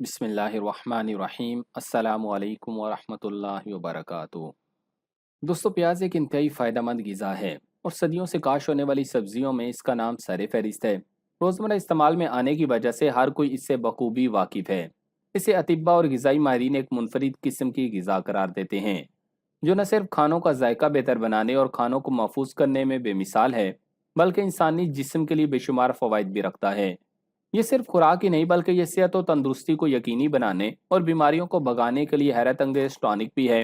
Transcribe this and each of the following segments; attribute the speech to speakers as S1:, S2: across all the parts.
S1: बिस्मिल्लाहिर्रहमानिर्रहीम अस्सलामु अलैकुम वरहमतुल्लाहि वबरकातुहू। दोस्तों, प्याज एक इंतहाई फ़ायदेमंद ग़िज़ा है और सदियों से काश होने वाली सब्जियों में इसका नाम सर फहरिस्त है। रोज़मर्रा इस्तेमाल में आने की वजह से हर कोई इससे बखूबी वाकिफ़ है। इसे अतिब्बा और ग़िज़ाई माहिरीन एक मुनफरिद किस्म की ग़िज़ा करार देते हैं, जो न सिर्फ खानों का जायका बेहतर बनाने और खानों को महफूज करने में बेमिसाल है, बल्कि इंसानी जिस्म के लिए बेशुमार फ़वाइद भी रखता है। ये सिर्फ खुराक ही नहीं, बल्कि ये सेहत और तंदुरुस्ती को यकीनी बनाने और बीमारियों को भगाने के लिए हैरत अंगेज टॉनिक भी है।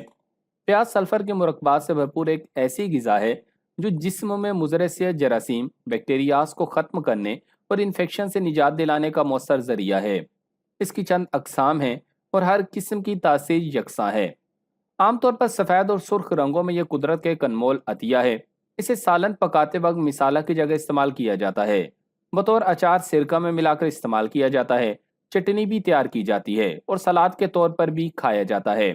S1: प्याज सल्फर के मुरक्बात से भरपूर एक ऐसी ग़िज़ा है जो जिस्म में मुज़र सेहत जरासीम बैक्टीरियाज को ख़त्म करने और इन्फेक्शन से निजात दिलाने का मौसर ज़रिया है। इसकी चंद अक़साम हैं और हर किस्म की तासीर यकसा है। आमतौर पर सफ़ेद और सुर्ख रंगों में यह कुदरत के एक अनमोल अतिया है। इसे सालन पकाते वक्त मिसाला की जगह इस्तेमाल किया जाता है। बतौर अचार सिरका में मिलाकर इस्तेमाल किया जाता है। चटनी भी तैयार की जाती है और सलाद के तौर पर भी खाया जाता है।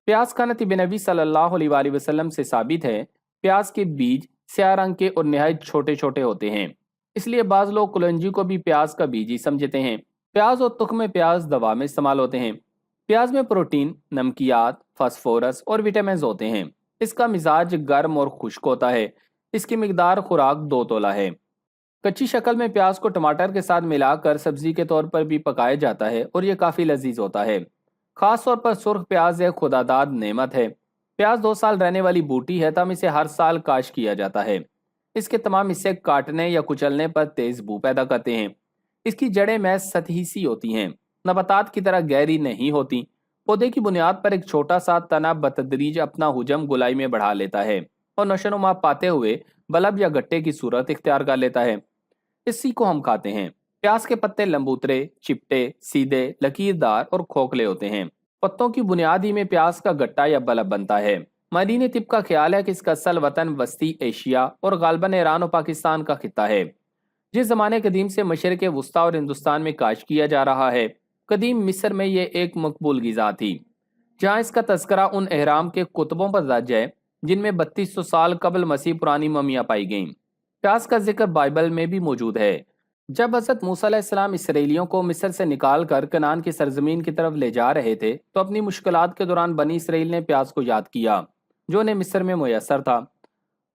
S1: प्याज का नबी नबी सल्लल्लाहु अलैहि वसल्लम से साबित है। प्याज के बीज स्याह रंग के और निहायत छोटे छोटे होते हैं, इसलिए बाज लोग कुलंजी को भी प्याज का बीज ही समझते हैं। प्याज और तुख्म प्याज दवा में इस्तेमाल होते हैं। प्याज में प्रोटीन, नमकियात, फास्फोरस और विटामिन होते हैं। इसका मिजाज गर्म और खुश्क होता है। इसकी मिकदार खुराक 2 तोला है। कच्ची शक्ल में प्याज को टमाटर के साथ मिलाकर सब्जी के तौर पर भी पकाया जाता है और यह काफ़ी लजीज होता है। खास तौर पर सुर्ख प्याज एक खुदादाद नेमत है। प्याज 2 साल रहने वाली बूटी है, तब इसे हर साल काश किया जाता है। इसके तमाम हिस्से काटने या कुचलने पर तेज बू पैदा करते हैं। इसकी जड़ें महज सतही सी होती हैं, नबातात की तरह गहरी नहीं होती। पौधे की बुनियाद पर एक छोटा सा तना बतदरीज अपना हुजम गुलाई में बढ़ा लेता है और नशोनुमा पाते हुए बल्ब या गट्टे की सूरत इख्तियार कर लेता है। इसी को हम खाते हैं। प्याज के पत्ते लंबूतरे, चिपटे, सीधे, लकीरदार और खोखले होते हैं। पत्तों की बुनियाद ही में प्याज का गट्टा या बल्ब बनता है। माहिरीन तिब का ख्याल है कि इसका असल वतन वस्ती एशिया और गालबन ईरान और पाकिस्तान का खिता है। जिस जमाने कदीम से मशरक़ वस्ता और हिंदुस्तान में काश किया जा रहा है, कदीम मिस्र में ये एक मकबूल ग़िज़ा थी, जहाँ इसका तस्करा उन एहराम के कुतुबों पर दर्ज है जिनमें 3200 साल कबल मसीह पुरानी ममियाँ पाई गईं। प्याज का जिक्र बाइबल में भी मौजूद है। जब हज़रत मूसा अलैहिस्सलाम इसराइलियों को मिस्र से निकाल कर कनान की सरजमीन की तरफ ले जा रहे थे, तो अपनी मुश्किलात के दौरान बनी इसराइल ने प्याज को याद किया, जो उन्हें मिस्र में मुयसर था।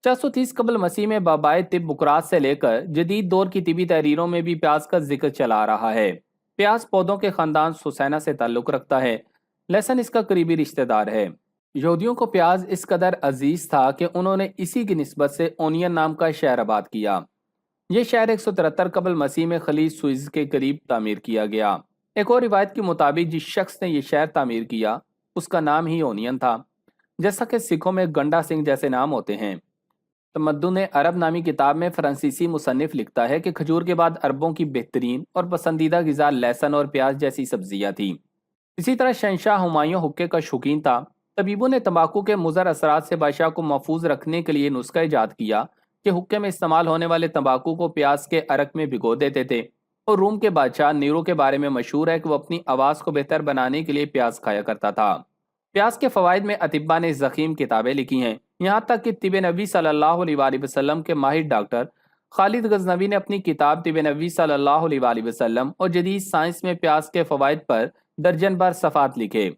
S1: 430 कबल मसीह में बाबाए तिब बुकरात से लेकर जदीद दौर की तिबी तहरीरों में भी प्याज का जिक्र चला रहा है। प्याज पौधों के खानदान सुसैना से ताल्लुक़ रखता है। लहसुन इसका करीबी रिश्तेदार है। यहूदियों को प्याज इस कदर अजीज था कि उन्होंने इसी की निस्बत से ओनियन नाम का शहर आबाद किया। यह शहर 173 कबल मसीह में खलीज सुइज के करीब तामीर किया गया। एक और रिवायत के मुताबिक जिस शख्स ने यह शहर तामीर किया, उसका नाम ही ओनियन था। जैसा कि सिखों में गंडा सिंह जैसे नाम होते हैं। तमद्दुन अरब नामी किताब में फ्रांसीसी मुसन्निफ लिखता है कि खजूर के बाद अरबों की बेहतरीन और पसंदीदा ग़िज़ा लहसुन और प्याज जैसी सब्जियां थी। इसी तरह शहंशाह हुमायूं हुक्के का शौकीन था। तबीबों ने तंबाकू के मुज़र असरात से बादशाह को महफूज रखने के लिए नुस्खा ईजाद किया कि हुक्के में इस्तेमाल होने वाले तंबाकू को प्याज के अरक में भिगो देते थे। और रूम के बादशाह नीरो के बारे में मशहूर है कि वो अपनी आवाज़ को बेहतर बनाने के लिए प्याज खाया करता था। प्याज के फ़वाइद में अतिब्बा ने ज़ख़ीम किताबें लिखी हैं। यहाँ तक कि तिब नबी सल्लल्लाहु अलैहि वसल्लम के माहिर डॉक्टर खालिद गजनवी ने अपनी किताब तिब नबी सल्लल्लाहु अलैहि वसल्लम और जदीद साइंस में प्याज के फ़वाइद पर दर्जन भर सफ़ात लिखे।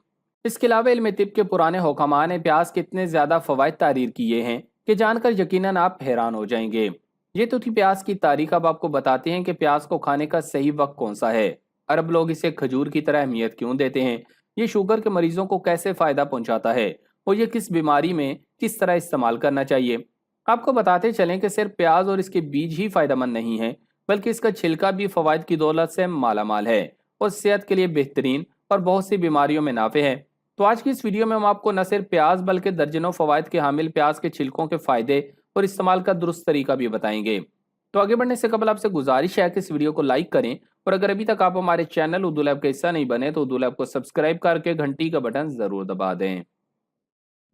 S1: इसके अलावा इल्म तिब के पुराने हुक्मा ने प्याज के इतने ज़्यादा फ़वाइद तारीर किए हैं कि जानकर यकीनन आप हैरान हो जाएंगे। ये तो थी प्याज की तारीख। अब आपको बताते हैं कि प्याज को खाने का सही वक्त कौन सा है। अरब लोग इसे खजूर की तरह अहमियत क्यों देते हैं, ये शुगर के मरीजों को कैसे फ़ायदा पहुंचाता है और ये किस बीमारी में किस तरह इस्तेमाल करना चाहिए। आपको बताते चलें कि सिर्फ प्याज और इसके बीज ही फ़ायदेमंद नहीं है, बल्कि इसका छिलका भी फ़वाइद की दौलत से मालामाल है और सेहत के लिए बेहतरीन और बहुत सी बीमारियों में नाफे है। तो आज की इस वीडियो में हम आपको न सिर्फ प्याज बल्कि दर्जनों फ़वाइद के हामिल प्याज के छिलकों के फ़ायदे और इस्तेमाल का दुरुस्त तरीका भी बताएंगे। तो आगे बढ़ने से कबल आपसे गुजारिश है कि इस वीडियो को लाइक करें और अगर अभी तक आप हमारे चैनल उर्दू लैब का हिस्सा नहीं बने तो उर्दू लैब को सब्सक्राइब करके घंटी का बटन ज़रूर दबा दें।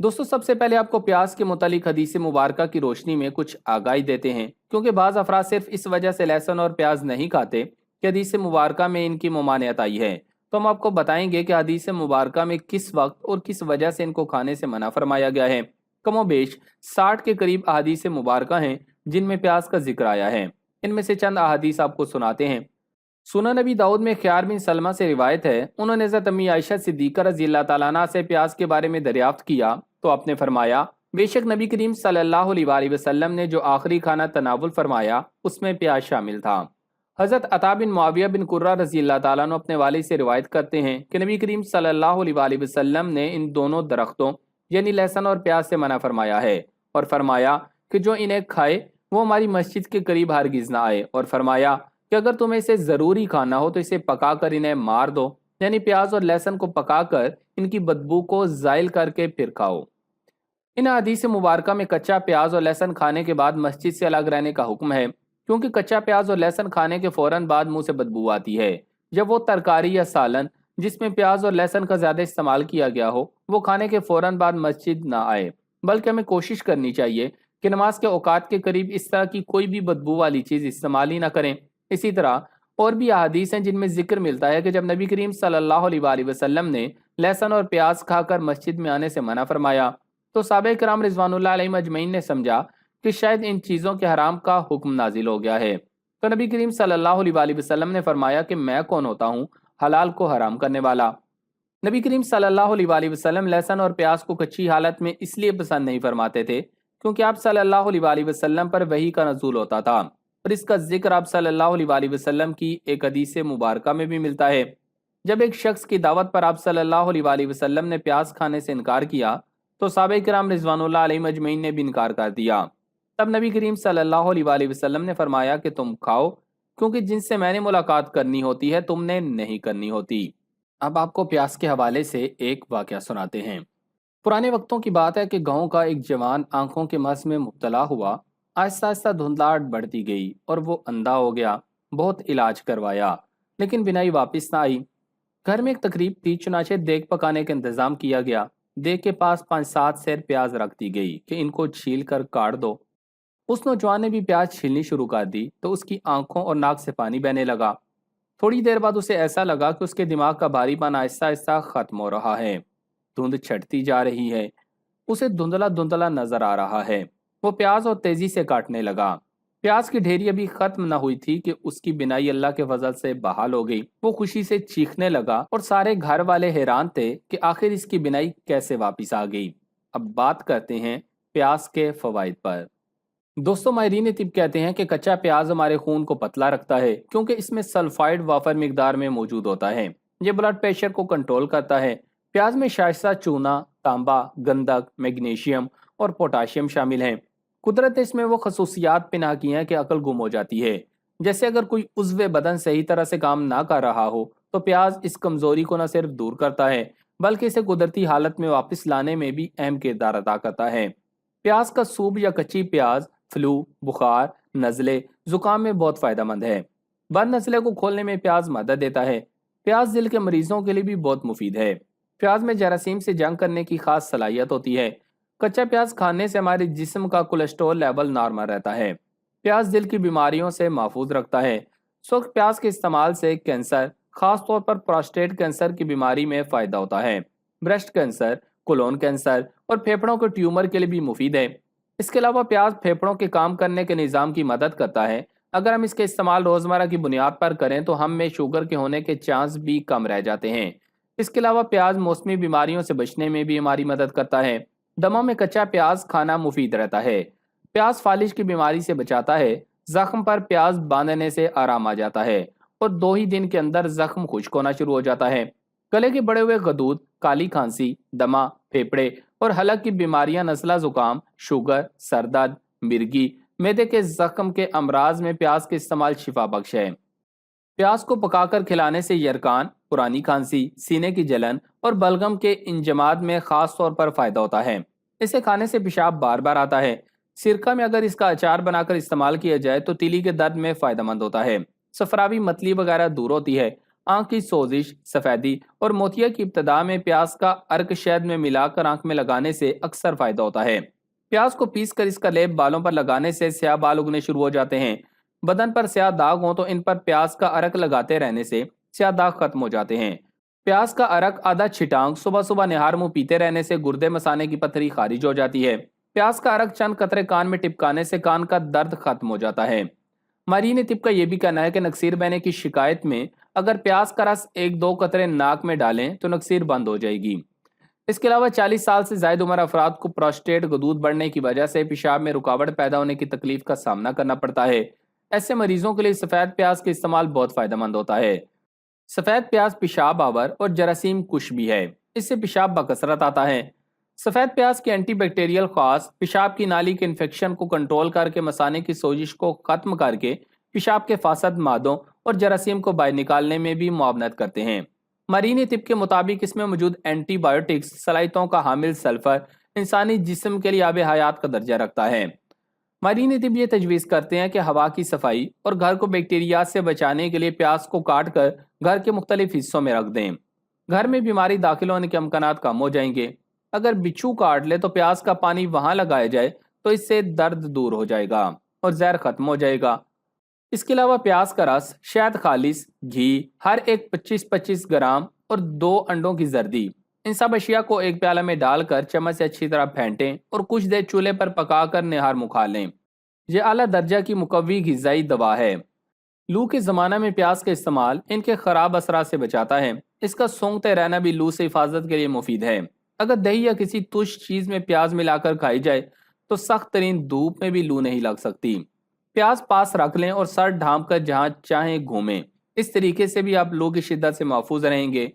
S1: दोस्तों, सबसे पहले आपको प्याज के मुतालिक हदीस मुबारका की रोशनी में कुछ आगाही देते हैं, क्योंकि बाज़ अफराद सिर्फ इस वजह से लहसुन और प्याज नहीं खाते कि हदीस मुबारका में इनकी ममानियत आई है। तो हम आपको बताएंगे कि हदीस मुबारका में किस वक्त और किस वजह से इनको खाने से मना फरमाया गया है। कमोबेश 60 के करीब अहादीस मुबारका हैं जिनमें प्याज का जिक्र आया है। इनमें से चंद अहादीस आपको सुनाते हैं। सुनन नबी दाऊद में ख्यार बिन सलमा से रिवायत है, उन्होंने हज़रत अम्मी आयशा सिद्दीक़ा रज़ी अल्लाह ताला अन्हा से प्याज के बारे में दरियाफ्त किया तो आपने फरमाया, बेशक नबी करीम सल्लल्लाहु अलैहि वसल्लम ने जो आखिरी खाना तनावुल फरमाया उसमें प्याज शामिल था। हज़रत अता बिन मुआविया बिन कुर्रा रज़ी अल्लाह ताला अन्हु अपने वालिद से रिवायत करते हैं कि नबी करीम सल्लल्लाहु अलैहि वसल्लम ने इन दोनों दरख्तों यानी लहसुन और प्याज से मना फरमाया है और फरमाया कि जो इन्हें खाए वो हमारी मस्जिद के करीब हरगिज ना आए, और फरमाया कि अगर तुम्हें इसे ज़रूरी खाना हो तो इसे पकाकर इन्हें मार दो, यानी प्याज और लहसुन को पकाकर इनकी बदबू को ज़ाइल करके फिर खाओ। इन हदीस मुबारका में कच्चा प्याज और लहसुन खाने के बाद मस्जिद से अलग रहने का हुक्म है, क्योंकि कच्चा प्याज और लहसुन खाने के फौरन बाद मुंह से बदबू आती है। जब वो तरकारी या सालन जिसमें प्याज और लहसुन का ज़्यादा इस्तेमाल किया गया हो वो खाने के फौरन बाद मस्जिद ना आए, बल्कि हमें कोशिश करनी चाहिए कि नमाज के औकात के करीब इस तरह की कोई भी बदबू वाली चीज़ इस्तेमाल ही ना करें। इसी तरह और भी अहादीस हैं जिनमें जिक्र मिलता है कि जब नबी करीम सल्लल्लाहु अलैहि वसल्लम ने लहसुन और प्याज खाकर मस्जिद में आने से मना फरमाया तो सहाबा किराम रिजवानुल्लाह अलैहिम अजमईन ने समझा कि शायद इन चीज़ों के हराम का हुक्म नाजिल हो गया है। तो नबी करीम सल्लल्लाहु अलैहि वसल्लम ने फरमाया कि मैं कौन होता हूँ हलाल को हराम करने वाला। नबी करीम सल्लल्लाहु अलैहि वसल्लम लहसुन और प्याज को कच्ची हालत में इसलिए पसंद नहीं फरमाते थे क्योंकि आप सल्लल्लाहु अलैहि वसल्लम पर वही का नज़ूल होता था, और इसका जिक्र आप सल्लल्लाहु अलैहि वसल्लम की एक हदीस मुबारका में भी मिलता है। जब एक शख्स की दावत पर आप सल्लल्लाहु अलैहि वसल्लम ने प्याज खाने से इनकार किया तो सहाबा किराम रिजवानुल्लाह अलैहिम अजमईन ने भी इनकार कर दिया। तब नबी करीम सल्लल्लाहु अलैहि वसल्लम ने फरमाया कि तुम खाओ, क्योंकि जिनसे मैंने मुलाकात करनी होती है तुमने नहीं करनी होती। अब आपको प्याज के हवाले से एक वाक़या सुनाते हैं। पुराने वक्तों की बात है कि गांव का एक जवान आंखों के मस में मुब्तला हुआ। आहिस्ता आहिस्ता धुंधलाहट बढ़ती गई और वो अंधा हो गया। बहुत इलाज करवाया लेकिन बिनाई वापस ना आई। घर में एक तकरीब थी, चुनाचे देग पकाने का इंतजाम किया गया। देग के पास 5-7 सेर प्याज रख दी गई कि इनको छील कर काट दो। उस नौजवान ने भी प्याज छीलनी शुरू कर दी तो उसकी आंखों और नाक से पानी बहने लगा। थोड़ी देर बाद उसे ऐसा लगा कि उसके दिमाग का भारीपन आहिस्ता आहिस्ता खत्म हो रहा है। धुंध छटती जा रही है, उसे धुंधला धुंधला नजर आ रहा है। वो प्याज और तेजी से काटने लगा। प्याज की ढेरी अभी खत्म न हुई थी कि उसकी बिनाई अल्लाह के फजल से बहाल हो गई। वो खुशी से चीखने लगा और सारे घर वाले हैरान थे कि आखिर इसकी बिनाई कैसे वापस आ गई। अब बात करते हैं प्याज के फवाइद पर। दोस्तों, माहिरीन तिब कहते हैं कि कच्चा प्याज हमारे खून को पतला रखता है क्योंकि इसमें सल्फाइड वाफर मिकदार में मौजूद होता है। ये ब्लड प्रेशर को कंट्रोल करता है। प्याज में शाइस्ता चूना, तांबा, गंधक, मैग्नीशियम और पोटाशियम शामिल हैं। कुदरत ने इसमें वो खसूसियात पिना की हैं कि अकल गुम हो जाती है। जैसे अगर कोई उज़्व बदन सही तरह से काम ना कर रहा हो तो प्याज इस कमजोरी को न सिर्फ दूर करता है बल्कि इसे कुदरती हालत में वापस लाने में भी अहम किरदार अदा करता है। प्याज का सूप या कच्ची प्याज फ्लू, बुखार, नज़ले, जुकाम में बहुत फायदेमंद है। बद नज़ले को खोलने में प्याज मदद देता है। प्याज दिल के मरीजों के लिए भी बहुत मुफीद है। प्याज में जरासीम से जंग करने की खास सलाहियत होती है। कच्चा प्याज खाने से हमारे जिस्म का कोलेस्ट्रॉल लेवल नॉर्मल रहता है। प्याज दिल की बीमारियों से महफूज रखता है। सुर्ख प्याज के इस्तेमाल से कैंसर, खास तौर पर प्रोस्टेट कैंसर की बीमारी में फ़ायदा होता है। ब्रेस्ट कैंसर, कोलोन कैंसर और फेफड़ों के ट्यूमर के लिए भी मुफीद है। इसके अलावा प्याज फेफड़ों के काम करने के निज़ाम की मदद करता है। अगर हम इसके इस्तेमाल रोज़मर्रा की बुनियाद पर करें तो हम में शुगर के होने के चांस भी कम रह जाते हैं। इसके अलावा प्याज मौसमी बीमारियों से बचने में भी हमारी मदद करता है। दमा में कच्चा प्याज खाना मुफीद रहता है। प्याज फालिज की बीमारी से बचाता है। जख्म पर प्याज बांधने से आराम आ जाता है और 2 ही दिन के अंदर जख्म खुश्क होना शुरू हो जाता है। गले के बढ़े हुए गदूद, काली खांसी, दमा, फेफड़े और हलक की बीमारियां, नज़ला, जुकाम, शुगर, सरदर्द, मिर्गी, मैदे के जख्म के अमराज में प्याज के इस्तेमाल शिफा बख्श है। प्याज को पकाकर खिलाने से यरकान, पुरानी खांसी, सीने की जलन और बलगम के इंजमाद में खास तौर पर फायदा होता है। इसे खाने से पेशाब बार बार आता है। सिरका में अगर इसका अचार बनाकर इस्तेमाल किया जाए तो तिली के दर्द में फायदेमंद होता है। सफरावी, मतली वगैरह दूर होती है। आंख की सोजिश, सफेदी और मोतिया की इब्तदा में प्याज का अर्क शहद में मिलाकर आंख में लगाने से अक्सर फायदा होता है। प्याज को पीस कर इसका लेप बालों पर लगाने से स्याह बाल उगने शुरू हो जाते हैं। बदन पर स्याह दाग हो तो इन पर प्याज का अर्क लगाते रहने से स्याह दाग खत्म हो जाते हैं। प्याज का अर्क आधा छिटांग सुबह सुबह निहार मुंह पीते रहने से गुर्दे मसाने की पथरी खारिज हो जाती है। प्याज का अर्क चंद कतरे कान में टिपकाने से कान का दर्द खत्म हो जाता है। मारीन तिब का यह भी कहना है कि नक्सीर बहने की शिकायत में अगर प्याज का रस एक दो कतरे नाक में डालें तो नक्सीर बंद हो जाएगी। इसके अलावा 40 साल से ज्यादा उम्र अफराद को प्रोस्टेट गदूद बढ़ने की वजह से पेशाब में रुकावट पैदा होने की तकलीफ का सामना करना पड़ता है। ऐसे मरीजों के लिए सफेद प्याज का इस्तेमाल बहुत फायदेमंद होता है। सफेद प्याज पेशाब आवर और जरासीम कुश भी है, इससे पेशाब बकसरत आता है। सफेद प्याज के एंटी बैक्टीरियल खास पेशाब की नाली के इन्फेक्शन को कंट्रोल करके मसाने की सोजिश को खत्म करके पेशाब के फासद मादों और जरासीम को बाहर निकालने में भी मुआवनत करते हैं। मरीनी तिब के मुताबिक इसमें मौजूद एंटीबायोटिक्स सलाइतों का हामिल सल्फर इंसानी जिस्म के लिए आब हयात का दर्जा रखता है। मरीनी तिब ये तजवीज़ करते हैं कि हवा की सफाई और घर को बैक्टीरिया से बचाने के लिए प्याज को काट कर घर के मुख्तलिफ हिस्सों में रख दें। घर में बीमारी दाखिल होने के अमकानात कम हो जाएंगे। अगर बिच्छू काट ले तो प्याज का पानी वहां लगाया जाए तो इससे दर्द दूर हो जाएगा और जहर खत्म हो जाएगा। इसके अलावा प्याज का रस, शहद खालिस, घी हर एक 25-25 ग्राम और 2 अंडों की जर्दी, इन सब अशिया को एक प्याला में डालकर चम्मच से अच्छी तरह फेंटें और कुछ देर चूल्हे पर पकाकर निहार मुखा लें। यह आला दर्जा की मुकव्वी ग़िज़ाई दवा है। लू के ज़माना में प्याज का इस्तेमाल इनके ख़राब असरात से बचाता है। इसका सूंघते रहना भी लू से हिफाजत के लिए मुफीद है। अगर दही या किसी तुष चीज़ में प्याज मिलाकर खाई जाए तो सख्त तरीन धूप में भी लू नहीं लग सकती। प्याज पास रख लें और सर ढांप कर जहाँ चाहें घूमें। इस तरीके से भी आप लू की शिद्दत से महफूज रहेंगे।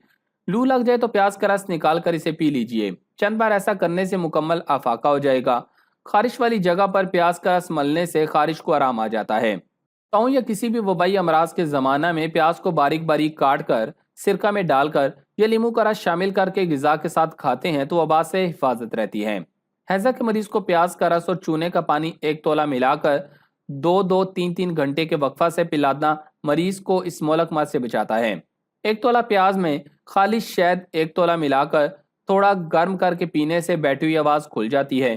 S1: लू लग जाए तो प्याज का रस निकाल कर इसे पी लीजिए। चंद बार ऐसा करने से मुकम्मल आफाका हो जाएगा। खारिश वाली जगह पर प्याज का रस मलने से खारिश को आराम आ जाता है। ताऊ या किसी भी वबाई अमराज के ज़माना में प्याज को बारीक बारीक काट कर सिरका में डालकर या लीमू का रस शामिल करके ग़िज़ा के साथ खाते हैं तो वबा से हिफाजत रहती है। हैज़ा के मरीज को प्याज का रस और चूने का पानी 1 तोला मिलाकर 2-2, 3-3 घंटे के वक्फा से पिलाना मरीज को इस मोलक मर्ज से बचाता है। 1 तोला प्याज में खालिश शहद 1 तोला मिलाकर थोड़ा गर्म करके पीने से बैठी हुई आवाज़ खुल जाती है।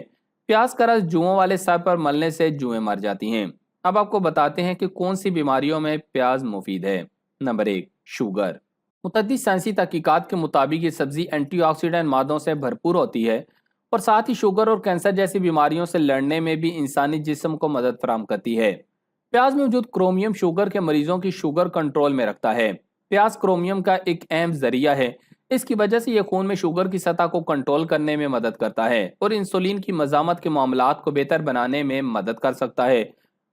S1: प्याज का रस जुओं वाले सर पर मलने से जुएं मर जाती हैं। अब आपको बताते हैं कि कौन सी बीमारियों में प्याज मुफीद है। Number 1, sugar. मुतअद्दिद साइंसी तहकीकात के मुताबिक ये सब्जी एंटीऑक्सीडेंट मादों से भरपूर होती है और साथ ही शुगर और कैंसर जैसी बीमारियों से लड़ने में भी इंसानी जिस्म को मदद फराहम करती है। प्याज में मौजूद क्रोमियम शुगर के मरीजों की शुगर कंट्रोल में रखता है। प्याज क्रोमियम का एक अहम जरिया है। इसकी वजह से यह खून में शुगर की सतह को कंट्रोल करने में मदद करता है और इंसुलिन की मज़ामत के मामलात को बेहतर बनाने में मदद कर सकता है।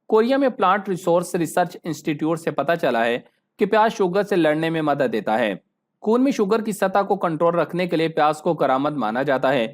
S1: कोरिया में प्लांट रिसोर्स रिसर्च इंस्टीट्यूट से पता चला है कि प्याज शुगर से लड़ने में मदद देता है। खून में शुगर की सतह को कंट्रोल रखने के लिए प्याज को करामत माना जाता है।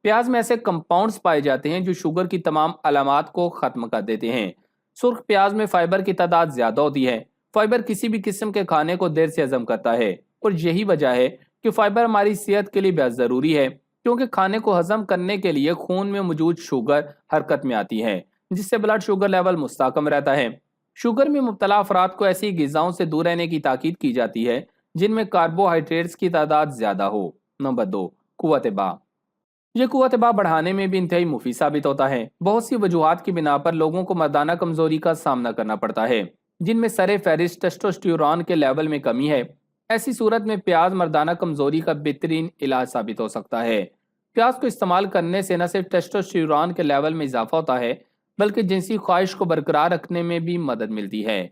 S1: प्याज में ऐसे कंपाउंड्स पाए जाते हैं जो शुगर की तमाम अलामात को खत्म कर देते हैं। सुर्ख प्याज में फाइबर की तादाद ज्यादा होती है। फाइबर किसी भी किस्म के खाने को देर से हजम करता है और यही वजह है कि फाइबर हमारी सेहत के लिए बेहद जरूरी है, क्योंकि खाने को हजम करने के लिए खून में मौजूद शुगर हरकत में आती है, जिससे ब्लड शुगर लेवल मुस्तकम रहता है। शुगर में मुब्तला अफराद को ऐसी ग़िज़ाओं से दूर रहने की ताकीद की जाती है जिनमें कार्बोहाइड्रेट्स की तादाद ज्यादा हो। नंबर 2, कुव्वत बा। ये कुव्वत बा बढ़ाने में भी इंतहाई मुफीद साबित होता है। बहुत सी वजूहात की बिना पर लोगों को मर्दाना कमजोरी का सामना करना पड़ता है, जिनमें सरे फहरिस्त टेस्टोस्टेरोन के लेवल में कमी है। ऐसी सूरत में प्याज मर्दाना कमजोरी का बेहतरीन इलाज साबित हो सकता है। प्याज को इस्तेमाल करने से न सिर्फ टेस्टोस्टेरोन के लेवल में इजाफा होता है बल्कि जिनसी ख्वाहिश को बरकरार रखने में भी मदद मिलती है।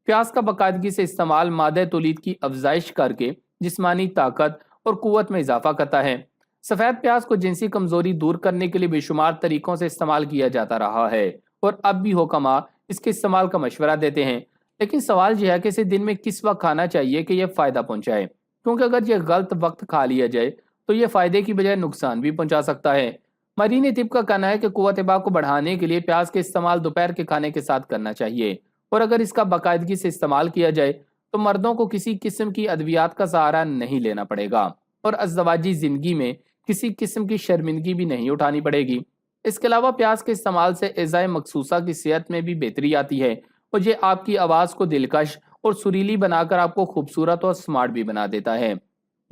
S1: प्याज का बाकायदगी से इस्तेमाल मादे तौलीद की अफजाइश करके जिस्मानी ताकत और कुव्वत में इजाफा करता है। सफ़ेद प्याज को जिनसी कमजोरी दूर करने के लिए बेशुमार तरीकों से इस्तेमाल किया जाता रहा है और अब भी हुक्मा इसके इस्तेमाल का मशवरा देते हैं। लेकिन सवाल यह है कि इसे दिन में किस वक्त खाना चाहिए कि यह फ़ायदा पहुंचाए, क्योंकि अगर यह गलत वक्त खा लिया जाए तो यह फ़ायदे की बजाय नुकसान भी पहुंचा सकता है। मरीन तिब का कहना है कि कुव्वत बा को बढ़ाने के लिए प्याज के इस्तेमाल दोपहर के खाने के साथ करना चाहिए और अगर इसका बाकायदगी से इस्तेमाल किया जाए तो मर्दों को किसी किस्म की अद्वियात का सहारा नहीं लेना पड़ेगा और अज़दवाजी ज़िंदगी में किसी किस्म की शर्मिंदगी भी नहीं उठानी पड़ेगी। इसके अलावा प्याज के इस्तेमाल से एज़ाए मखसूसा की सेहत में भी बेहतरी आती है और ये आपकी आवाज़ को दिलकश और सुरीली बनाकर आपको खूबसूरत और स्मार्ट भी बना देता है।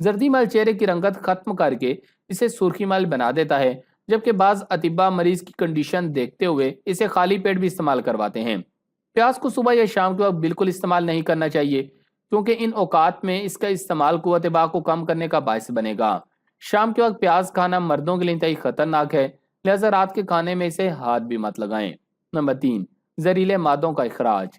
S1: जर्दी मल चेहरे की रंगत खत्म करके इसे सुर्खी मल बना देता है, जबकि बाज़ अतिबा मरीज की कंडीशन देखते हुए इसे खाली पेट भी इस्तेमाल करवाते हैं। प्याज को सुबह या शाम के वक्त बिल्कुल इस्तेमाल नहीं करना चाहिए, क्योंकि इन औकात में इसका इस्तेमाल कुव्वत बा को कम करने का बायस बनेगा। शाम के वक्त प्याज खाना मर्दों के लिए इंतहाई खतरनाक है, लिहाजा रात के खाने में इसे हाथ भी मत लगाएं। नंबर 3, जहरीले मादों का इखराज।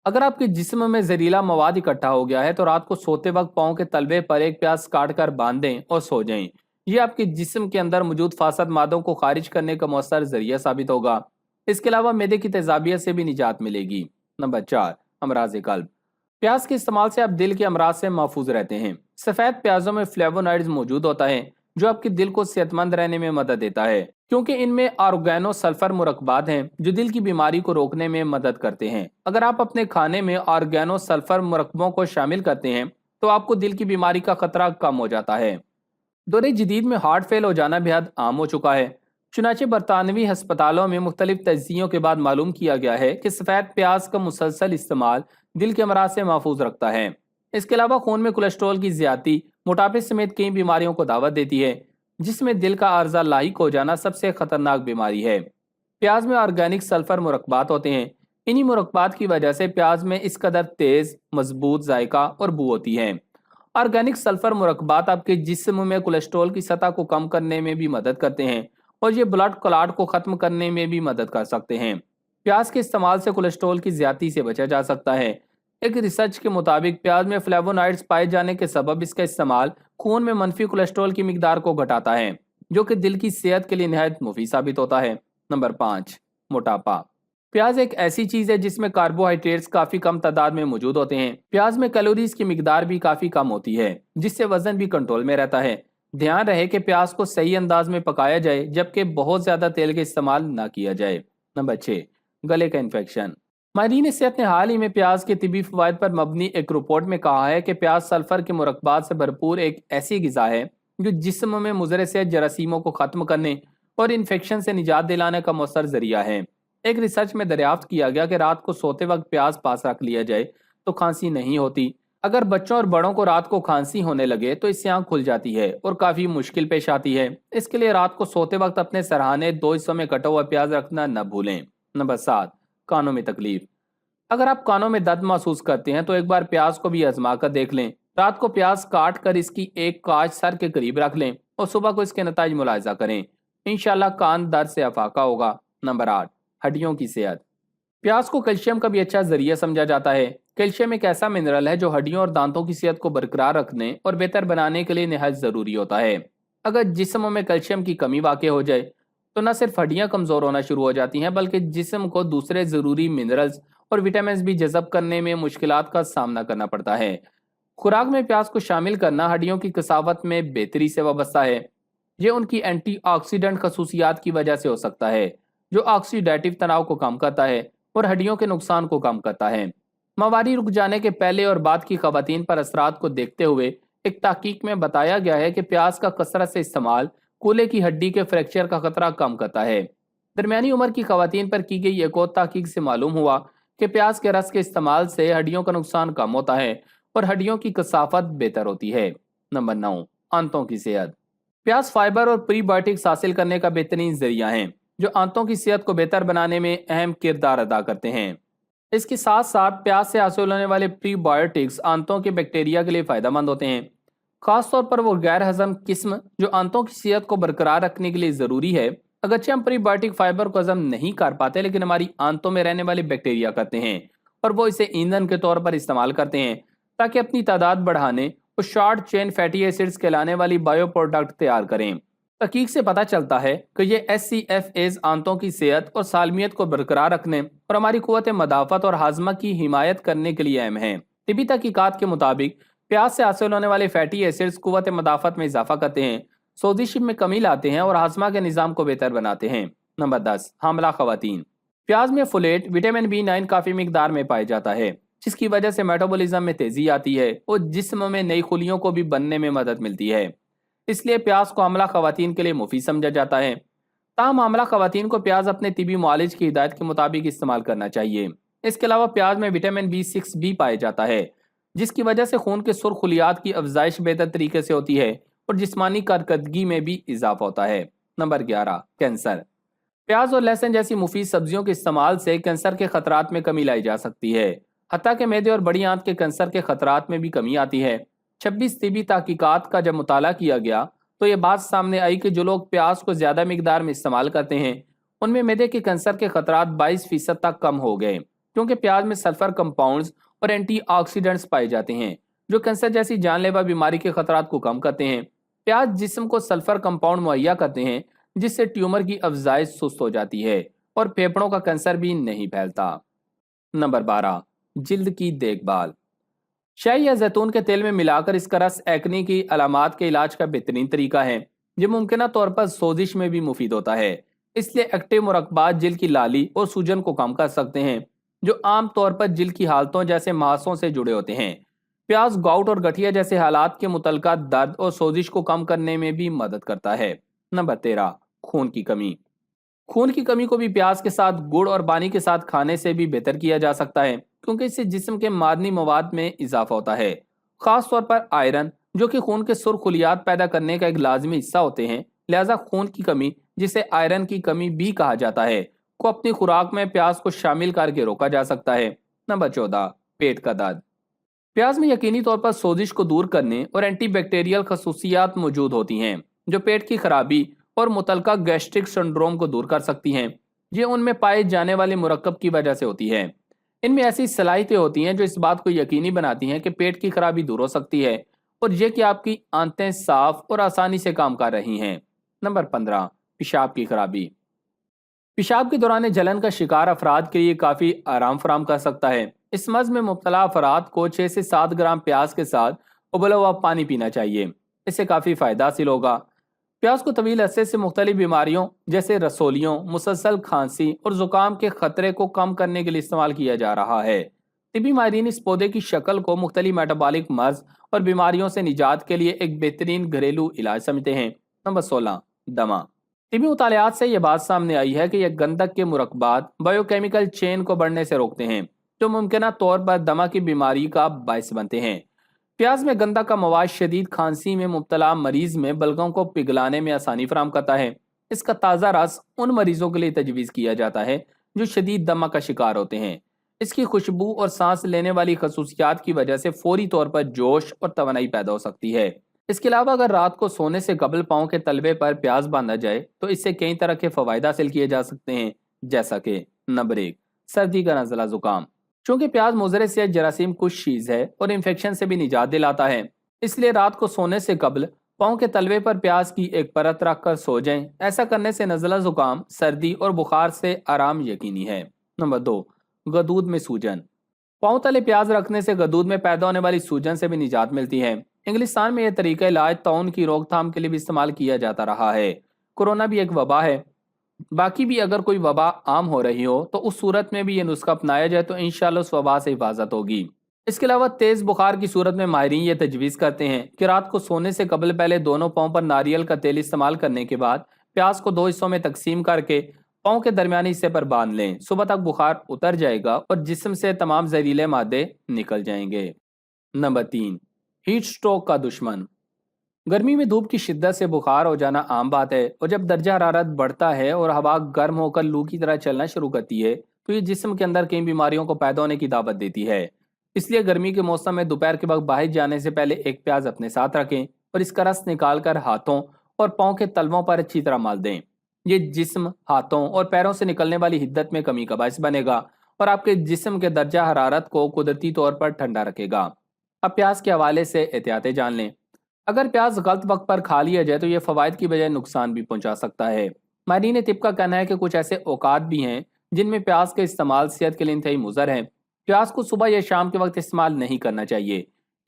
S1: अगर आपके जिस्म में जहरीला मवाद इकट्ठा हो गया है तो रात को सोते वक्त पाँव के तलवे पर एक प्याज काट कर बांध दें और सो जाएं। ये आपके जिस्म के अंदर मौजूद फासद मादों को खारिज करने का मौसर जरिया साबित होगा। इसके अलावा मैदे की तेजाबियत से भी निजात मिलेगी। नंबर 4, अमराज कल्ब। प्याज के इस्तेमाल से आप दिल के अमराज से महफूज रहते हैं। सफ़ेद प्याजों में फ्लेवोनॉइड्स मौजूद होता है जो आपके दिल को सेहतमंद रहने में मदद देता है, क्योंकि इनमें ऑर्गेनो सल्फर मुरक्बात हैं जो दिल की बीमारी को रोकने में मदद करते हैं। अगर आप अपने खाने में ऑर्गेनो सल्फर मुरक्बों को शामिल करते हैं तो आपको दिल की बीमारी का खतरा कम हो जाता है। दौरे जदीद में हार्ट फेल हो जाना बेहद आम हो चुका है। चुनाचे बरतानवी हस्पतालों में मुख्तलिफ तज्जियों के बाद मालूम किया गया है कि सफ़ेद प्याज का मुसलसल इस्तेमाल दिल के अमराज से महफूज रखता है। इसके अलावा खून में कोलेस्ट्रॉल की ज्यादती मोटापे समेत कई बीमारियों को दावत देती है, जिसमें दिल का आर्जा लाहिक हो जाना सबसे खतरनाक बीमारी है। प्याज में ऑर्गेनिक सल्फर मुरक्बात होते हैं। इन्हीं मुरक्बात की वजह से प्याज में इस कदर तेज मजबूत जायका और बू होती है। ऑर्गेनिक सल्फर मुरक्बात आपके जिस्म में कोलेस्ट्रॉल की सतह को कम करने में भी मदद करते हैं और ये ब्लड क्लॉट को खत्म करने में भी मदद कर सकते हैं। प्याज के इस्तेमाल से कोलेस्ट्रॉल की ज्यादती से बचा जा सकता है। एक रिसर्च के मुताबिक प्याज में फ्लेवोनॉइड्स पाए जाने के सबब इसका इस्तेमाल खून में मनफी कोलेस्ट्रॉल की मिकदार को घटाता है, जो कि दिल की सेहत के लिए निहायत मुफीद साबित होता है। नंबर 5, मोटापा। प्याज एक ऐसी चीज है जिसमें कार्बोहाइड्रेट्स काफी कम तादाद में मौजूद होते हैं। प्याज में कैलोरीज की मिकदार भी काफी कम होती है, जिससे वजन भी कंट्रोल में रहता है। ध्यान रहे कि प्याज को सही अंदाज में पकाया जाए, जबकि बहुत ज्यादा तेल का इस्तेमाल ना किया जाए। नंबर 6, गले का इन्फेक्शन। माहिरीन सेहत ने हाल ही में प्याज के तिबी फवायद पर मबनी एक रिपोर्ट में कहा है कि प्याज सल्फर के मुरक्बात से भरपूर एक ऐसी गिजा है जो जिस्म में मुज़र सेहत जरासीमों को खत्म करने और इन्फेक्शन से निजात दिलाने का मौसर जरिया है। एक रिसर्च में दरियाफ्त किया गया कि रात को सोते वक्त प्याज पास रख लिया जाए तो खांसी नहीं होती। अगर बच्चों और बड़ों को रात को खांसी होने लगे तो इससे आंख खुल जाती है और काफी मुश्किल पेश आती है। इसके लिए रात को सोते वक्त अपने सरहाने 2 हिस्सों में कटा हुआ प्याज रखना न भूलें। नंबर 7, कानों में तकलीफ। अगर आप कानों में दर्द महसूस करते हैं तो एक बार प्याज को भी आजमा कर देख लें। रात को प्याज काट कर इसकी एक काज सर के करीब रख लें और सुबह को इसके नताइज मुलायजा करें। इंशाल्लाह कान दर्द से अफाका होगा। नंबर 8, हड्डियों की सेहत। प्याज को कैल्शियम का भी अच्छा जरिया समझा जाता है। कैल्शियम एक ऐसा मिनरल है जो हड्डियों और दांतों की सेहत को बरकरार रखने और बेहतर बनाने के लिए निहायत जरूरी होता है। अगर जिस्म में कैल्शियम की कमी वाक़ हो जाए तो न सिर्फ हड्डियां कमजोर होना शुरू हो जाती हैं, बल्कि जिस्म को दूसरे जरूरी मिनरल्स और विटामिन भी जज़ब करने में मुश्किलात का सामना करना पड़ता है। खुराक में प्याज को शामिल करना हड्डियों की कसावत में बेहतरी से वाबस्ता है। ये उनकी एंटीऑक्सीडेंट खसूसियात की वजह से हो सकता है, जो ऑक्सीडेटिव तनाव को कम करता है और हड्डियों के नुकसान को कम करता है। मवारी रुक जाने के पहले और बाद की खवातीन पर असरात को देखते हुए एक तहकीक में बताया गया है कि प्याज का कसरत से इस्तेमाल कूल्हे की हड्डी के फ्रैक्चर का खतरा कम करता है। दरमियानी उम्र की खवातीन पर की गई एक और तहकीक से मालूम हुआ कि प्याज के रस के इस्तेमाल से हड्डियों का नुकसान कम होता है और हड्डियों की कसाफत बेहतर होती है। नंबर 9, आंतों की सेहत। प्याज फाइबर और प्रीबायोटिक्स हासिल करने का बेहतरीन जरिया है, जो आंतों की सेहत को बेहतर बनाने में अहम किरदार अदा करते हैं। इसके साथ साथ प्याज से हासिल होने वाले प्रीबायोटिक्स आंतों के बैक्टीरिया के लिए फायदेमंद होते हैं, खासतौर पर वो गैर हजम किस्म जो आंतों की सेहत को बरकरार रखने के लिए ज़रूरी है। अगरचे हम प्रीबायोटिक फाइबर को हजम नहीं कर पाते, लेकिन हमारी आंतों में रहने वाले बैक्टीरिया करते हैं और वो इसे ईंधन के तौर पर इस्तेमाल करते हैं ताकि अपनी तादाद बढ़ाने और शॉर्ट चेन फैटी एसिड्स कहलाने वाली बायो प्रोडक्ट तैयार करें। तहकीक से पता चलता है कि ये SCFAs आंतों की सेहत और सालमियत को बरकरार रखने और हमारी कुव्वत मदाफत और हाजमा की हिमायत करने के लिए अहम है। तिबी तहकीकात के मुताबिक प्याज से हासिल होने वाले फैटी एसिड्स कुव्वत मदाफत में इजाफा करते हैं, सोजिश में कमी लाते हैं और हाजमा के निज़ाम को बेहतर बनाते हैं। नंबर 10, हामला खवातीन। प्याज में फोलेट विटामिन B9 काफ़ी मिकदार में पाया जाता है, जिसकी वजह से मेटाबॉलिज्म में तेज़ी आती है और जिस्म में नई खुलियों को भी बनने में मदद मिलती है। इसलिए प्याज को हामला खवातीन के लिए मुफीद समझा जाता है। ताहम हामला खवातीन को प्याज अपने तिबी मुआलिज की हिदायत के मुताबिक इस्तेमाल करना चाहिए। इसके अलावा प्याज में विटामिन B6 भी पाया जाता है, जिसकी वजह से खून के सुर्ख खुलियात की अफजाइश बेहतर तरीके से होती है और जिस्मानी कारकर्दगी में भी इजाफा होता है। Number 11, cancer. प्याज और लहसुन जैसी मुफीद सब्जियों के इस्तेमाल से कैंसर के खतरात में कमी लाई जा सकती है। हत्ता के मैदे और बड़ी आंत के कैंसर के खतरात में भी कमी आती है। 26 तिबी तहकीकात का जब मुताला किया गया तो ये बात सामने आई कि जो लोग प्याज को ज्यादा मिकदार में इस्तेमाल करते हैं उनमें मैदे के कैंसर के खतरात 22% तक कम हो गए, क्योंकि प्याज में सल्फर कंपाउंड्स और एंटीऑक्सीडेंट्स पाए जाते हैं जो कैंसर जैसी जानलेवा बीमारी के खतरात को कम करते हैं। प्याज जिस्म को सल्फर कंपाउंड मुहैया करते हैं जिससे ट्यूमर की अफजाइश सुस्त हो जाती है और फेफड़ों का कैंसर भी नहीं फैलता। नंबर 12, जिल्द की देखभाल। शाही या जैतून के तेल में मिलाकर इसका रस एक्ने की अलामात के इलाज का बेहतरीन तरीका है। ये मुमकिन तौर पर सोजिश में भी मुफीद होता है। इसलिए एक्टिव मुरक्बात जिल्द की लाली और सूजन को कम कर सकते हैं जो आम तौर पर जिल्द की हालतों जैसे मांसों से जुड़े होते हैं। प्याज गाउट और गठिया जैसे हालात के मुतलका दर्द और सोजिश को कम करने में भी मदद करता है। नंबर 13, खून की कमी। खून की कमी को भी प्याज के साथ गुड़ और पानी के साथ खाने से भी बेहतर किया जा सकता है क्योंकि इससे जिस्म के मादनी मवाद में इजाफा होता है, खास तौर पर आयरन जो कि खून के सुरखुलियात पैदा करने का एक लाजमी हिस्सा होते हैं। लिहाजा खून की कमी, जिसे आयरन की कमी भी कहा जाता है, को अपनी खुराक में प्याज को शामिल करके रोका जा सकता है। नंबर 14, पेट का दर्द। प्याज में यकीनी तौर पर सोजिश को दूर करने और एंटीबैक्टीरियल खसूसियात मौजूद होती हैं जो पेट की खराबी और मुतलका गैस्ट्रिक सिंड्रोम को दूर कर सकती हैं। ये उनमें पाए जाने वाले मुरक्कब की वजह से होती है। इनमें ऐसी सलाहियतें होती हैं जो इस बात को यकीनी बनाती हैं कि पेट की खराबी दूर हो सकती है और यह कि आपकी आंतें साफ और आसानी से काम कर रही हैं। नंबर 15, पेशाब की खराबी। पेशाब के दौरान जलन का शिकार अफराद के लिए काफ़ी आराम फराम कर सकता है। इस मर्ज में मुब्तला अफराद को 6 से 7 ग्राम प्याज के साथ उबला हुआ पानी पीना चाहिए। इससे काफ़ी फ़ायदा हासिल होगा। प्याज को तवील अरसे से मुख्तलिफ बीमारियों जैसे रसोलियों, मुसलसल खांसी और ज़ुकाम के खतरे को कम करने के लिए इस्तेमाल किया जा रहा है। तिबी माहिरीन इस पौधे की शक्ल को मुख्तलिफ मेटाबॉलिक मर्ज और बीमारियों से निजात के लिए एक बेहतरीन घरेलू इलाज समझते हैं। नंबर 16, दमा। तिबी मुतालियात से यह बात सामने आई है कि यह गंधक के मुरक्बात बायोकेमिकल चेन को बढ़ने से रोकते हैं जो मुमकिन तौर पर दमा की बीमारी का बायस बनते हैं। प्याज में गंदा का मवाद शदीद खांसी में मुब्तला मरीज में बलगों को पिघलाने में आसानी फराहम करता है। इसका ताज़ा रस उन मरीजों के लिए तजवीज़ किया जाता है जो शदीद दमा का शिकार होते हैं। इसकी खुशबू और सांस लेने वाली खसूसियात की वजह से फौरी तौर पर जोश और तवानाई पैदा हो सकती है। इसके अलावा अगर रात को सोने से कबल पाँव के तलवे पर प्याज बांधा जाए तो इससे कई तरह के फ़वाइद हासिल किए जा सकते हैं, जैसा कि नंबर 1, सर्दी का नज़ला ज़ुकाम। चूंकि प्याज मुजरे से जरासीम कुछ चीज़ है और इन्फेक्शन से भी निजात दिलाता है, इसलिए रात को सोने से कबल पाँव के तलवे पर प्याज की एक परत रखकर सो जाएं। ऐसा करने से नज़ला ज़ुकाम, सर्दी और बुखार से आराम यकीनी है। नंबर 2, गदूद में सूजन। पाँव तले प्याज रखने से गदूद में पैदा होने वाली सूजन से भी निजात मिलती है। इंग्लिस्तान में यह तरीका इलाज ताउन की रोकथाम के लिए भी इस्तेमाल किया जाता रहा है। कोरोना भी एक वबा है, बाकी भी अगर कोई वबा आम हो रही हो तो उस सूरत में भी ये नुस्खा अपनाया जाए तो इंशाल्लाह उस वबा से हिफाजत होगी। इसके अलावा तेज़ बुखार की सूरत में माहिरीन ये तजवीज़ करते हैं कि रात को सोने से कबल पहले दोनों पाँव पर नारियल का तेल इस्तेमाल करने के बाद प्याज को 2 हिस्सों में तकसीम करके पाँव के दरमियानी हिस्से पर बांध लें। सुबह तक बुखार उतर जाएगा और जिस्म से तमाम जहरीले मादे निकल जाएंगे। नंबर 3, हीट स्ट्रोक का दुश्मन। गर्मी में धूप की शिद्दत से बुखार हो जाना आम बात है और जब दर्जा हरारत बढ़ता है और हवा गर्म होकर लू की तरह चलना शुरू करती है तो ये जिस्म के अंदर कई बीमारियों को पैदा होने की दावत देती है। इसलिए गर्मी के मौसम में दोपहर के वक्त बाहर जाने से पहले एक प्याज अपने साथ रखें और इसका रस निकाल कर हाथों और पाँव के तलवों पर अच्छी तरह माल दें। ये जिस्म, हाथों और पैरों से निकलने वाली हिद्दत में कमी का बायस बनेगा और आपके जिस्म के दर्जा हरारत को कुदरती तौर पर ठंडा रखेगा। अब प्याज के हवाले से एहतियातें जान लें। अगर प्याज गलत वक्त पर खा लिया जाए तो यह फ़वाइद की बजाय नुकसान भी पहुंचा सकता है। माहिरीन तिब का कहना है कि कुछ ऐसे औकात भी हैं जिनमें प्याज का इस्तेमाल सेहत के लिए इंतहाई मुज़र है। प्याज को सुबह या शाम के वक्त इस्तेमाल नहीं करना चाहिए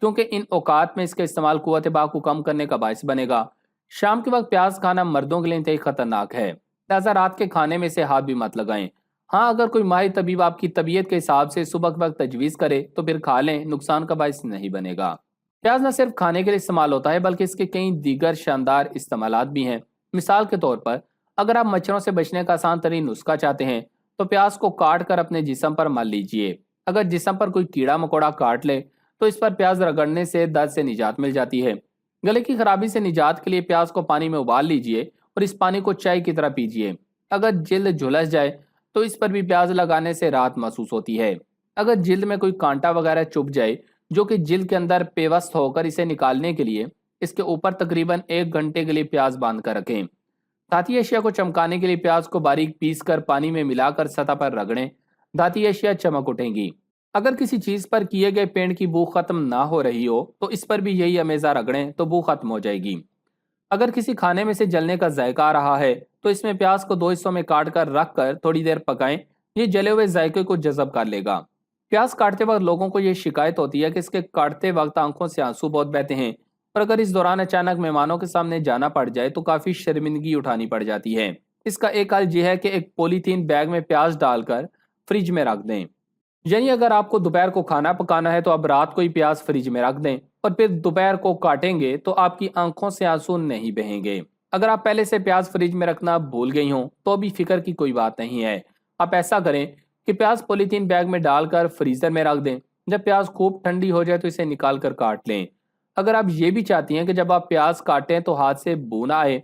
S1: क्योंकि इन औकात में इसका इस्तेमाल कुव्वत बाक को कम करने का बायस बनेगा। शाम के वक्त प्याज खाना मर्दों के लिए इंतहाई खतरनाक है, लिहाजा रात के खाने में से हाथ भी मत लगाएं। हाँ, अगर कोई माहिर तबीब आपकी तबीयत के हिसाब से सुबह के वक्त तजवीज़ करे तो फिर खा लें, नुकसान का बायस नहीं बनेगा। प्याज न सिर्फ खाने के लिए इस्तेमाल होता है बल्कि इसके कई दीगर शानदार इस्तेमालात भी हैं। मिसाल के तौर पर अगर आप मच्छरों से बचने का आसान तरीन नुस्खा चाहते हैं तो प्याज को काट कर अपने जिस्म पर मल लीजिए। अगर जिस्म पर कोई कीड़ा मकोड़ा काट ले तो इस पर प्याज रगड़ने से दर्द से निजात मिल जाती है। गले की खराबी से निजात के लिए प्याज को पानी में उबाल लीजिए और इस पानी को चाय की तरह पीजिए। अगर जिल्द झुलस जाए तो इस पर भी प्याज लगाने से राहत महसूस होती है। अगर जिल्द में कोई कांटा वगैरह चुभ जाए जो कि जिल्द के अंदर पेवस्त होकर इसे निकालने के लिए इसके ऊपर तकरीबन 1 घंटे के लिए प्याज बांध कर रखें। साथ ही अशिया को चमकाने के लिए प्याज को बारीक पीस कर पानी में मिलाकर सतह पर रगड़ें। धाती अशिया चमक उठेंगी। अगर किसी चीज पर किए गए पेंट की बू खत्म ना हो रही हो तो इस पर भी यही अमेजा रगड़ें तो बू खत्म हो जाएगी। अगर किसी खाने में से जलने का जायका आ रहा है तो इसमें प्याज को दो हिस्सों में काट कर रख कर थोड़ी देर पकाएं। ये जले हुए जायके को जज़ब कर लेगा। प्याज काटते वक्त लोगों को ये शिकायत होती है कि इसके काटते वक्त आंखों से आंसू बहुत बहते हैं, और अगर इस दौरान अचानक मेहमानों के सामने जाना पड़ जाए तो काफी शर्मिंदगी उठानी पड़ जाती है। इसका एक हल यह है कि एक पॉलीथीन बैग में प्याज डालकर फ्रिज में रख दें। यानी अगर आपको दोपहर को खाना पकाना है तो अब रात को ही प्याज फ्रिज में रख दें और फिर दोपहर को काटेंगे तो आपकी आंखों से आंसू नहीं बहेंगे। अगर आप पहले से प्याज फ्रिज में रखना भूल गई हों तो भी फिक्र की कोई बात नहीं है। आप ऐसा करें कि प्याज पॉलीथीन बैग में डालकर फ्रीजर में रख दें। जब प्याज खूब ठंडी हो जाए तो इसे निकाल कर काट लें। अगर आप ये भी चाहती हैं कि जब आप प्याज काटें तो हाथ से बू ना आए,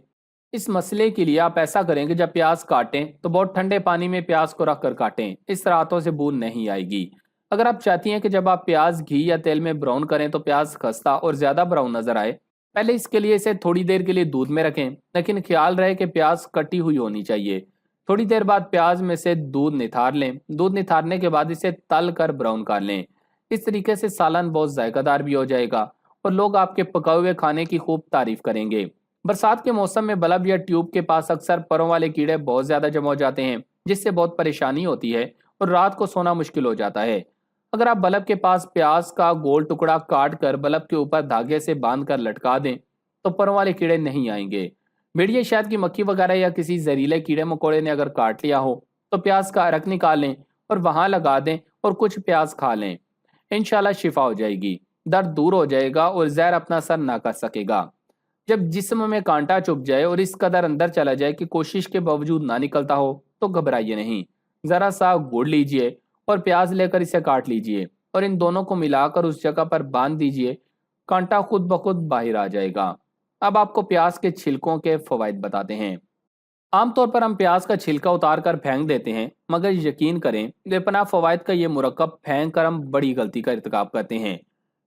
S1: इस मसले के लिए आप ऐसा करें कि जब प्याज काटें तो बहुत ठंडे पानी में प्याज को रख कर काटें। इस तरह हाथों से बू नहीं आएगी। अगर आप चाहती हैं कि जब आप प्याज घी या तेल में ब्राउन करें तो प्याज खस्ता और ज्यादा ब्राउन नजर आए, पहले इसके लिए इसे थोड़ी देर के लिए दूध में रखें, लेकिन ख्याल रहे कि प्याज कटी हुई होनी चाहिए। थोड़ी देर बाद प्याज में से दूध निथार लें। दूध निथारने के बाद इसे तल कर ब्राउन कर लें। इस तरीके से सालन बहुत जायकादार भी हो जाएगा और लोग आपके पकाए हुए खाने की खूब तारीफ करेंगे। बरसात के मौसम में बल्ब या ट्यूब के पास अक्सर परों वाले कीड़े बहुत ज्यादा जमा हो जाते हैं, जिससे बहुत परेशानी होती है और रात को सोना मुश्किल हो जाता है। अगर आप बल्ब के पास प्याज का गोल टुकड़ा काट कर बल्ब के ऊपर धागे से बांध कर लटका दें तो परों वाले कीड़े नहीं आएंगे। भेड़िए शहद की मक्खी वगैरह या किसी जहरीले कीड़े मकोड़े ने अगर काट लिया हो तो प्याज का अरक निकाल लें और वहां लगा दें और कुछ प्याज खा लें। इंशाल्लाह शिफा हो जाएगी, दर्द दूर हो जाएगा और जहर अपना असर ना कर सकेगा। जब जिस्म में कांटा चुभ जाए और इस कदर अंदर चला जाए कि कोशिश के बावजूद ना निकलता हो तो घबराइए नहीं। जरा सा गुड़ लीजिए और प्याज लेकर इसे काट लीजिए और इन दोनों को मिलाकर उस जगह पर बांध दीजिए। कांटा खुद ब खुद बाहर आ जाएगा। अब आपको प्याज के छिलकों के फवाइद बताते हैं। आमतौर पर हम प्याज का छिलका उतार कर फेंक देते हैं, मगर यकीन करें बेपनाह फवाइद का ये मुरक्कब फेंक कर हम बड़ी गलती का इर्तिकाब करते हैं।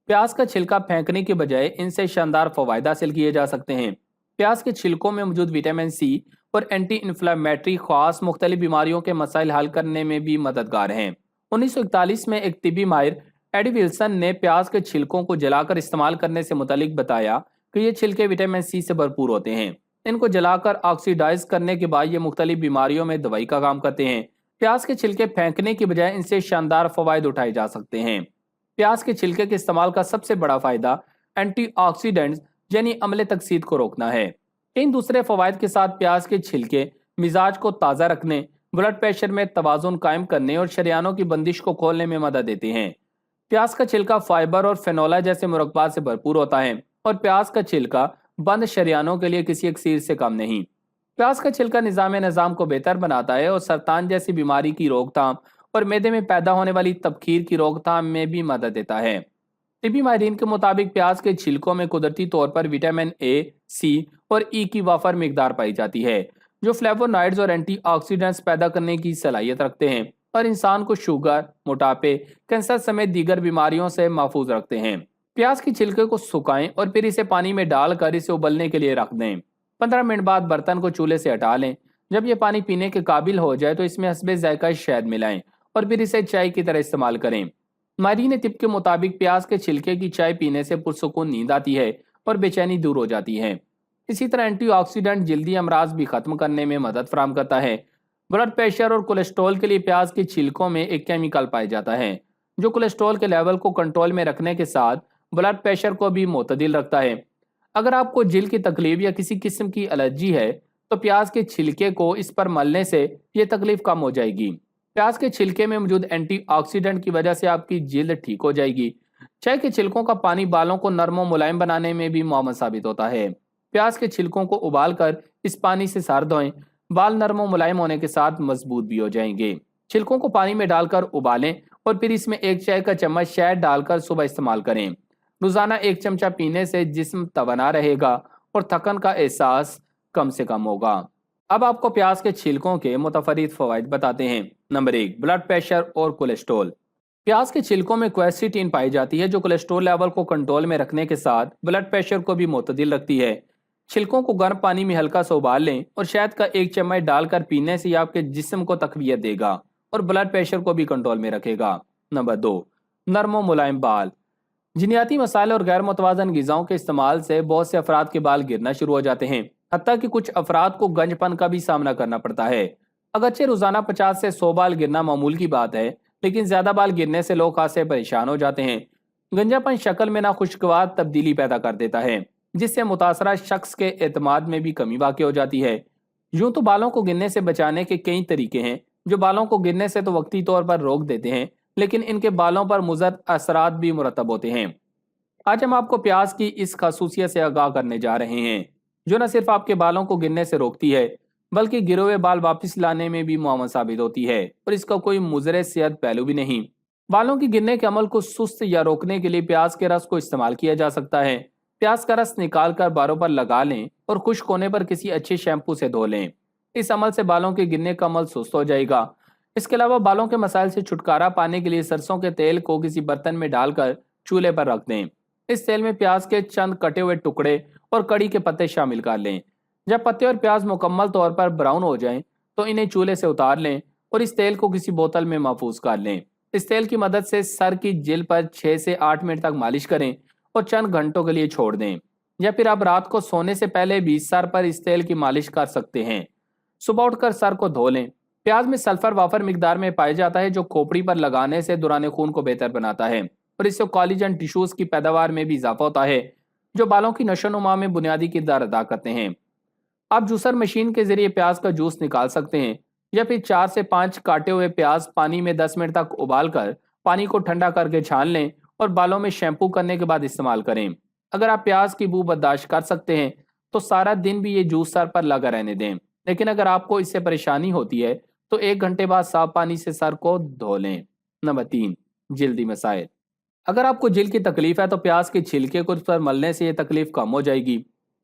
S1: प्याज का छिलका फेंकने के बजाय इनसे शानदार फवायद हासिल किए जा सकते हैं। प्याज के छिलकों में मौजूद विटामिन सी और एंटी इन्फ्लामेटरी खास मुख्तलिफ बीमारियों के मसाइल हल करने में भी मददगार हैं। 1941 में एक तिबी माहिर एडी विल्सन ने प्याज के छिलकों को जलाकर इस्तेमाल करने से मुतालिक बताया कि ये छिलके विटामिन सी से भरपूर होते हैं। इनको जलाकर ऑक्सीडाइज करने के बाद ये मुख्तलिफ बीमारियों में दवाई का काम करते हैं। प्याज के छिलके फेंकने की बजाय इनसे शानदार फवायद उठाए जा सकते हैं। प्याज के छिलके के इस्तेमाल का सबसे बड़ा फायदा एंटीऑक्सीडेंट्स यानी अम्ल तकसीद को रोकना है। इन दूसरे फवायद के साथ प्याज के छिलके मिजाज को ताज़ा रखने, ब्लड प्रेशर में तवाज़ुन कायम करने और शरियानों की बंदिश को खोलने में मदद देते हैं। प्याज का छिलका फाइबर और फेनोला जैसे मुरक्बात से भरपूर होता है और प्याज का छिलका बंद शरियानों के लिए किसी अक्सीर से कम नहीं। प्याज का छिलका निज़ाम को बेहतर बनाता है और सरतान जैसी बीमारी की रोकथाम और मैदे में पैदा होने वाली तबखीर की रोकथाम में भी मदद देता है। तिबी माहिरीन के मुताबिक प्याज के छिलकों में कुदरती तौर पर विटामिन ए, सी और ई की वाफर मिकदार पाई जाती है, जो फ्लेवोनॉइड्स और एंटीऑक्सीडेंट्स पैदा करने की सलाहियत रखते हैं और इंसान को शुगर, मोटापे, कैंसर समेत दीगर बीमारियों से महफूज रखते हैं। प्याज के छिलके को सुखाएं और फिर इसे पानी में डालकर इसे उबलने के लिए रख दें। 15 मिनट बाद बर्तन को चूल्हे से हटा लें। जब ये पानी पीने के काबिल हो जाए तो इसमें हस्बे जायका शहद मिलाएं और फिर इसे चाय की तरह इस्तेमाल करें। माहिरीन तिब के मुताबिक प्याज के छिलके की चाय पीने से पुरसुकून नींद आती है और बेचैनी दूर हो जाती है। इसी तरह एंटीऑक्सीडेंट जल्दी अमराज भी खत्म करने में मदद फराहम करता है। ब्लड प्रेशर और कोलेस्ट्रॉल के लिए प्याज के छिलकों में एक केमिकल पाया जाता है जो कोलेस्ट्रॉल के लेवल को कंट्रोल में रखने के साथ ब्लड प्रेशर को भी मुतदिल रखता है। अगर आपको जिल की तकलीफ या किसी किस्म की एलर्जी है तो प्याज के छिलके को इस पर मलने से ये तकलीफ कम हो जाएगी। प्याज के छिलके में मौजूद एंटीऑक्सीडेंट की वजह से आपकी जिल्द ठीक हो जाएगी। चाय के छिलकों का पानी बालों को नरम और मुलायम बनाने में भी मुआवन साबित होता है। प्याज के छिलकों को उबालकर इस पानी से सर धोएं। बाल नरम और मुलायम होने के साथ मजबूत भी हो जाएंगे। छिलकों को पानी में डालकर उबालें और फिर इसमें 1 चाय का चम्मच शहद डालकर सुबह इस्तेमाल करें। रोजाना 1 चमचा पीने से जिस्म तवाना रहेगा और थकन का एहसास कम से कम होगा। अब आपको प्याज के छिलकों के मुतफरीद फवाइद बताते हैं। नंबर 1, ब्लड प्रेशर और कोलेस्ट्रॉल। प्याज के छिलकों में क्वेर्सिटीन पाई जाती है जो कोलेस्ट्रॉल लेवल को कंट्रोल में रखने के साथ ब्लड प्रेशर को भी मुतदिल रखती है। छिलकों को गर्म पानी में हल्का सा उबाल लें और शहद का 1 चम्मच डालकर पीने से आपके जिस्म को तकवियत देगा और ब्लड प्रेशर को भी कंट्रोल में रखेगा। नंबर 2, नरम और मुलायम बाल। जीनियाती मसाले और गैर मुतवाजन ग़िज़ाओं के इस्तेमाल से बहुत से अफराद के बाल गिरना शुरू हो जाते हैं। हत्ता कि कुछ अफराद को गंजपन का भी सामना करना पड़ता है। अगरचे रोजाना 50 से 100 बाल गिरना मामूल की बात है, लेकिन ज्यादा बाल गिरने से लोग खासे परेशान हो जाते हैं। गंजापन शक्ल में नाखुशगवार तब्दीली पैदा कर देता है, जिससे मुतासरा शख्स के एतमाद में भी कमी वाक़ हो जाती है। यूं तो बालों को गिरने से बचाने के कई तरीके हैं, जो बालों को गिरने से तो वक्ती तौर पर रोक देते हैं, लेकिन इनके बालों पर मुज़र असरात भी मुरतब होते हैं। आज हम आपको प्याज की इस खासूसियत से आगाह करने जा रहे हैं, जो न सिर्फ आपके बालों को गिरने से रोकती है, बल्कि गिरे हुए बाल वापस लाने में भी मुआवन साबित होती है, और इसका कोई मुज़र सेहत पहलू भी नहीं। बालों के गिरने के अमल को सुस्त या रोकने के लिए प्याज के रस को इस्तेमाल किया जा सकता है। प्याज का रस निकाल कर बालों पर लगा लें और खुश्क होने पर किसी अच्छे शैम्पू से धो लें। इस अमल से बालों के गिरने का अमल सुस्त हो जाएगा। इसके अलावा बालों के मसाइल से छुटकारा पाने के लिए सरसों के तेल को किसी बर्तन में डालकर चूल्हे पर रख दें। इस तेल में प्याज के चंद कटे हुए टुकड़े और कड़ी के पत्ते शामिल कर लें। जब पत्ते और प्याज मुकम्मल तौर पर ब्राउन हो जाएं, तो इन्हें चूल्हे से उतार लें और इस तेल को किसी बोतल में महफूज कर लें। इस तेल की मदद से सर की जेल पर 6 से 8 मिनट तक मालिश करें और चंद घंटों के लिए छोड़ दें। या फिर आप रात को सोने से पहले भी सर पर इस तेल की मालिश कर सकते हैं। सुबह उठकर सर को धो लें। प्याज में सल्फर वाफर मिकदार में पाया जाता है, जो खोपड़ी पर लगाने से दौरान खून को बेहतर बनाता है और इससे कॉलेजन टिश्यूज की पैदावार में भी इजाफा होता है, जो बालों की नशोनुमा में बुनियादी किरदार अदा करते हैं। आप जूसर मशीन के जरिए प्याज का जूस निकाल सकते हैं, या फिर 4 से 5 काटे हुए प्याज पानी में 10 मिनट तक उबाल कर पानी को ठंडा करके छान लें और बालों में शैम्पू करने के बाद इस्तेमाल करें। अगर आप प्याज की बू बर्दाश्त कर सकते हैं तो सारा दिन भी ये जूस सर पर लगा रहने दें, लेकिन अगर आपको इससे परेशानी होती है तो 1 घंटे बाद साफ पानी से सर को धो लें। नंबर 3, जिल्दी मसाइल। अगर आपको जिल्द की तकलीफ है तो प्याज के छिलके को उस पर मलने से ये तकलीफ कम हो जाएगी।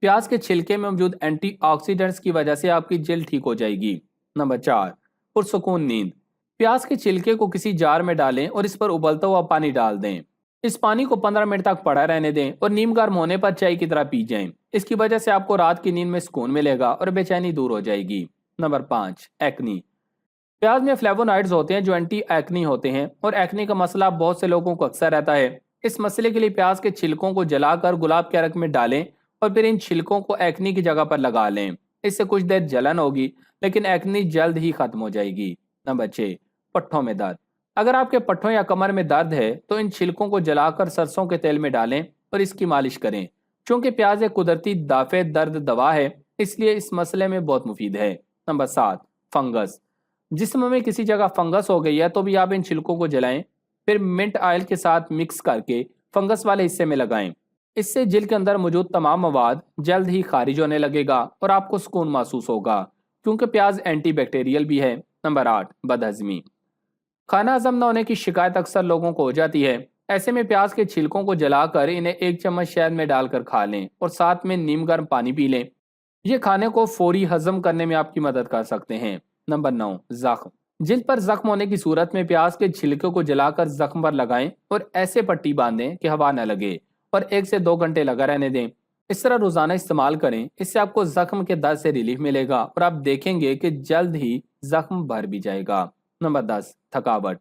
S1: प्याज के छिलके में मौजूद एंटीऑक्सीडेंट्स की वजह से आपकी जिल्द ठीक हो जाएगी। नंबर 4, पुरसुकून नींद। प्याज के छिलके को किसी जार में डालें और इस पर उबलता हुआ पानी डाल दें। इस पानी को 15 मिनट तक पड़ा रहने दें और नीम गर्म होने पर चाय की तरह पी जाएं। इसकी वजह से आपको रात की नींद में सुकून मिलेगा और बेचैनी दूर हो जाएगी। Number 5, acne. प्याज में फ्लेवोनॉइड्स होते हैं जो एंटी एक्नी होते हैं, और एक्नी का मसला बहुत से लोगों को अक्सर रहता है। इस मसले के लिए प्याज के छिलकों को जलाकर गुलाब के अर्क में डालें और फिर इन छिलकों को एक्नी की जगह पर लगा लें। इससे कुछ देर जलन होगी, लेकिन एक्नी जल्द ही खत्म हो जाएगी। नंबर 6, पट्ठों में दर्द। अगर आपके पट्ठों या कमर में दर्द है तो इन छिलकों को जलाकर सरसों के तेल में डालें और इसकी मालिश करें। चूंकि प्याज एक कुदरती दाफे दर्द दवा है, इसलिए इस मसले में बहुत मुफीद है। Number 7, fungus. जिस्म में किसी जगह फंगस हो गई है तो भी आप इन छिलकों को जलाएं, फिर मिंट ऑयल के साथ मिक्स करके फंगस वाले हिस्से में लगाएं। इससे जिल्द के अंदर मौजूद तमाम मवाद जल्द ही खारिज होने लगेगा और आपको सुकून महसूस होगा, क्योंकि प्याज एंटी बैक्टीरियल भी है। नंबर 8, बदहजमी। खाना हजम न होने की शिकायत अक्सर लोगों को हो जाती है। ऐसे में प्याज के छिलकों को जलाकर इन्हें 1 चम्मच शहद में डालकर खा लें और साथ में नीम गर्म पानी पी लें। ये खाने को फौरी हजम करने में आपकी मदद कर सकते हैं। नंबर 9, जख्म। जिल्द पर जख्म होने की सूरत में प्याज के छिलके को जलाकर जख्म पर लगाएं और ऐसे पट्टी बांधें कि हवा न लगे और 1 से 2 घंटे लगा रहने दें। इस तरह रोजाना इस्तेमाल करें। इससे आपको जख्म के दर्द से रिलीफ मिलेगा और आप देखेंगे कि जल्द ही जख्म भर भी जाएगा। नंबर 10, थकावट।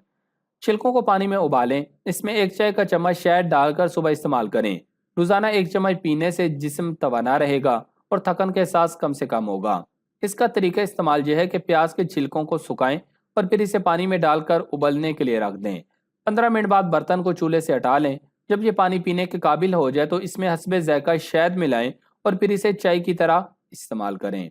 S1: छिलकों को पानी में उबालें, इसमें 1 चाय का चम्मच शहद डालकर सुबह इस्तेमाल करें। रोजाना 1 चम्मच पीने से जिस्म तवाना रहेगा और थकन के एहसास कम से कम होगा। इसका तरीका इस्तेमाल यह है कि प्याज के छिलकों को सुखाएं और फिर इसे पानी में डालकर उबलने के लिए रख दें। 15 मिनट बाद बर्तन को चूल्हे से हटा लें। जब ये पानी पीने के काबिल हो जाए तो इसमें हस्बे ज़ायका शहद मिलाएं और फिर इसे चाय की तरह इस्तेमाल करें।